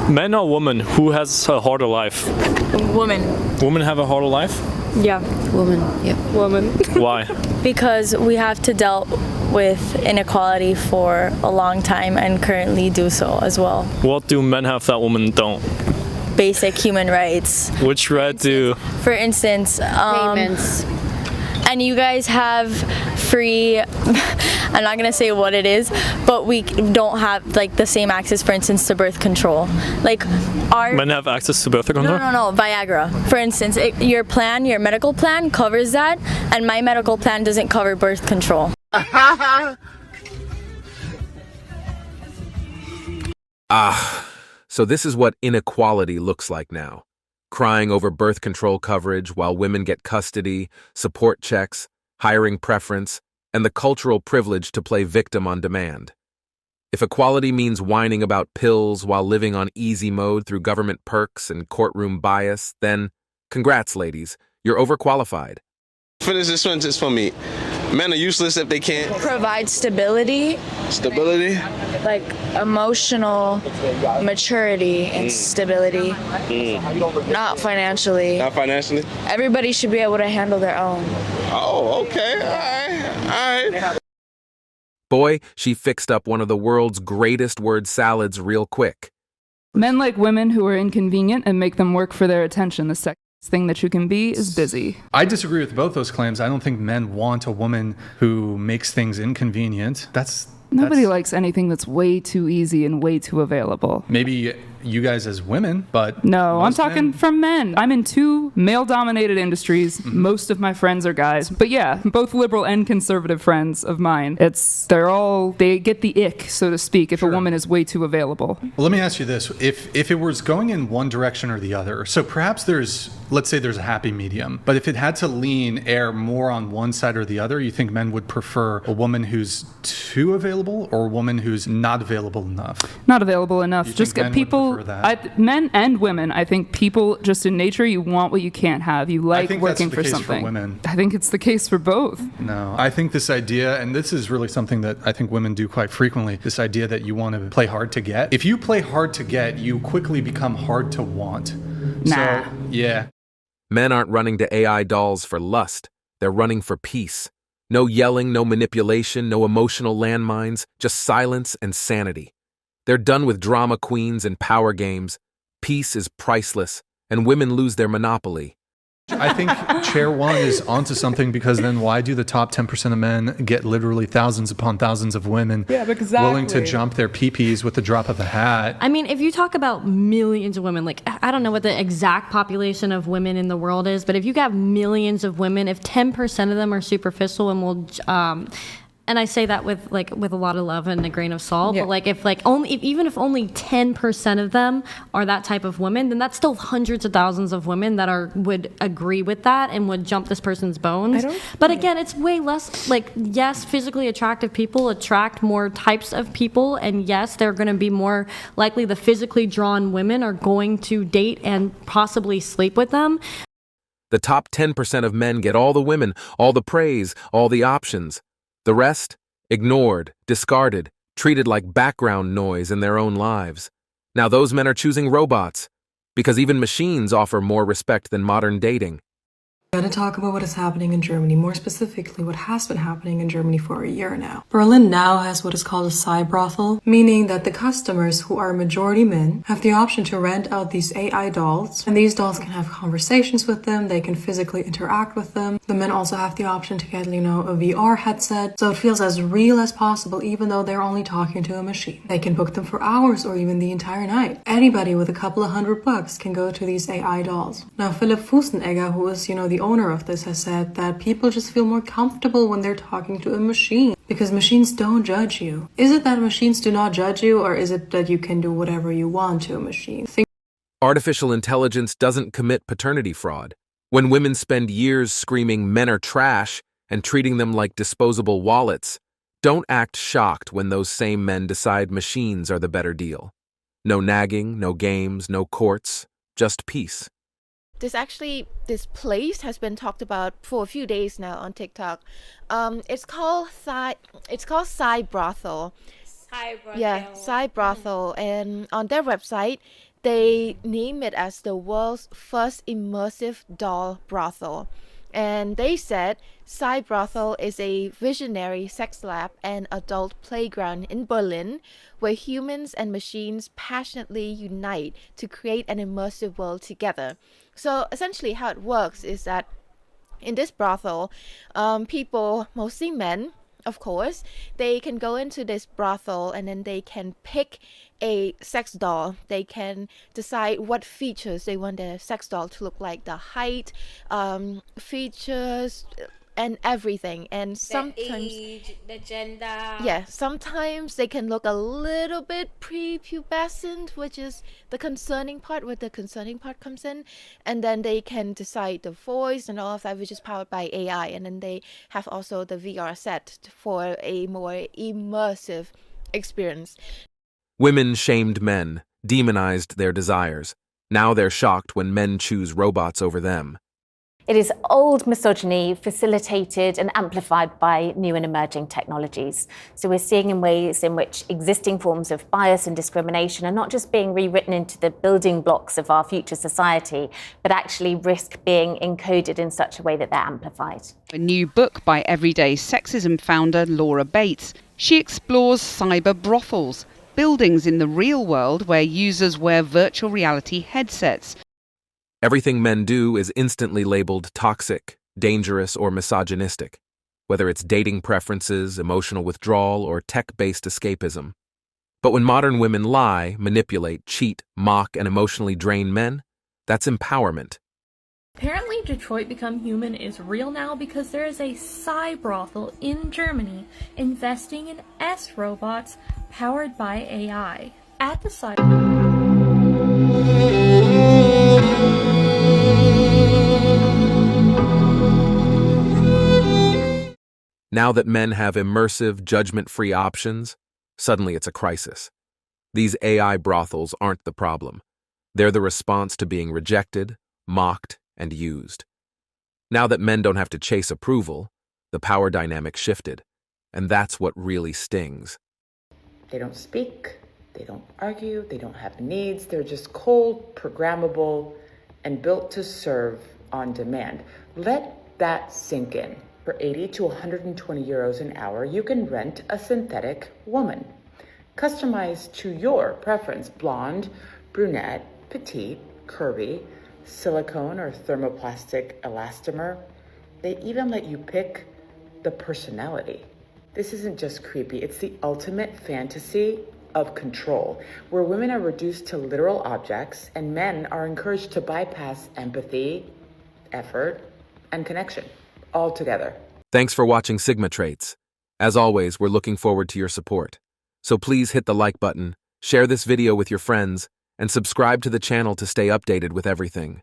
Men or women, who has a harder life? Woman. Women have a harder life? Yeah. Woman. Yep. Woman. Why? Because we have to deal with inequality for a long time and currently do so as well. What do men have that women don't? Basic human rights. Which right do? For instance, Payments. and you guys have free, I'm not gonna say what it is, but we don't have like the same access, for instance, to birth control. Like our Men have access to birth control? no, Viagra. For instance, your medical plan covers that, and my medical plan doesn't cover birth control. So this is what inequality looks like now. Crying over birth control coverage while women get custody, support checks, hiring preference, and the cultural privilege to play victim on demand. If equality means whining about pills while living on easy mode through government perks and courtroom bias, then congrats, ladies, you're overqualified. Finish this sentence for me. Men are useless if they can't provide stability, like emotional maturity and stability, not financially. Not financially? Everybody should be able to handle their own. Oh, okay. All right. Boy, she fixed up one of the world's greatest word salads real quick. Men like women who are inconvenient and make them work for their attention. The sexiest thing that you can be is busy. I disagree with both those claims. I don't think men want a woman who makes things inconvenient. Nobody likes anything that's way too easy and way too available. Maybe you guys as women, but no, I'm talking from men. I'm in 2 male-dominated industries. Most of my friends are guys. But yeah, both liberal and conservative friends of mine. They get the ick, so to speak, if a woman is way too available. Well, let me ask you this. If it was going in one direction or the other, so perhaps let's say there's a happy medium, but if it had to err more on one side or the other, you think men would prefer a woman who's too available or a woman who's not available enough? Not available enough. Just get people. Men and women, I think people just in nature, you want what you can't have. You like working for something. For women. I think it's the case for both. No, I think this idea, and this is really something that I think women do quite frequently, this idea that you want to play hard to get. If you play hard to get, you quickly become hard to want. Nah. So, yeah. Men aren't running to AI dolls for lust. They're running for peace. No yelling, no manipulation, no emotional landmines, just silence and sanity. They're done with drama queens and power games. Peace is priceless, and women lose their monopoly. I think Chair 1 is onto something, because then why do the top 10% of men get literally thousands upon thousands of women willing to jump their pee-pees with the drop of a hat? I mean, if you talk about millions of women, like, I don't know what the exact population of women in the world is, but if you have millions of women, if 10% of them are superficial and will and I say that with a lot of love and a grain of salt, but even if only 10% of them are that type of woman, then that's still hundreds of thousands of women that would agree with that and would jump this person's bones. But again, it's way less, yes, physically attractive people attract more types of people, and yes, they're going to be more likely the physically drawn women are going to date and possibly sleep with them. The top 10% of men get all the women, all the praise, all the options. The rest, ignored, discarded, treated like background noise in their own lives. Now those men are choosing robots, because even machines offer more respect than modern dating. I'm going to talk about what is happening in Germany, more specifically what has been happening in Germany for a year now. Berlin now has what is called a side brothel, meaning that the customers, who are majority men, have the option to rent out these AI dolls, and these dolls can have conversations with them, they can physically interact with them. The men also have the option to get, a VR headset, so it feels as real as possible even though they're only talking to a machine. They can book them for hours or even the entire night. Anybody with a couple of $100 can go to these AI dolls. Now, Philipp Fusenegger, who is, the owner of this, has said that people just feel more comfortable when they're talking to a machine because machines don't judge you. Is it that machines do not judge you, or is it that you can do whatever you want to a machine? Artificial intelligence doesn't commit paternity fraud. When women spend years screaming men are trash and treating them like disposable wallets, don't act shocked when those same men decide machines are the better deal. No nagging, no games, no courts, just peace. This place has been talked about for a few days now on TikTok. It's called Side Brothel. Side Brothel. Yeah, Side Brothel. And on their website, they name it as the world's first immersive doll brothel. And they said Brothel is a visionary sex lab and adult playground in Berlin where humans and machines passionately unite to create an immersive world together. So essentially how it works is that in this brothel, people, mostly men, of course, they can go into this brothel and then they can pick a sex doll. They can decide what features they want their sex doll to look like, the height, features, and everything. And sometimes the age, the gender. yeah, sometimes they can look a little bit prepubescent, which is the concerning part, where the concerning part comes in. And then they can decide the voice and all of that, which is powered by AI. And then they have also the VR set for a more immersive experience. Women shamed men, demonized their desires. Now they're shocked when men choose robots over them. It is old misogyny facilitated and amplified by new and emerging technologies. So we're seeing in ways in which existing forms of bias and discrimination are not just being rewritten into the building blocks of our future society, but actually risk being encoded in such a way that they're amplified. A new book by everyday sexism founder Laura Bates. She explores cyber brothels, buildings in the real world where users wear virtual reality headsets. Everything men do is instantly labeled toxic, dangerous, or misogynistic, whether it's dating preferences, emotional withdrawal, or tech-based escapism. But when modern women lie, manipulate, cheat, mock, and emotionally drain men, that's empowerment. Apparently, Detroit Become Human is real now because there is a brothel in Germany investing in S-robots powered by AI. At the Now that men have immersive, judgment-free options, suddenly it's a crisis. These AI brothels aren't the problem. They're the response to being rejected, mocked, and used. Now that men don't have to chase approval, the power dynamic shifted, and that's what really stings. They don't speak, they don't argue, they don't have needs, they're just cold, programmable, and built to serve on demand. Let that sink in. For 80 to 120 euros an hour, you can rent a synthetic woman. Customized to your preference, blonde, brunette, petite, curvy, silicone or thermoplastic elastomer. They even let you pick the personality. This isn't just creepy, it's the ultimate fantasy of control, where women are reduced to literal objects and men are encouraged to bypass empathy, effort, and connection altogether. Thanks for watching Sigma Traits. As always, we're looking forward to your support. So please hit the like button, share this video with your friends, and subscribe to the channel to stay updated with everything.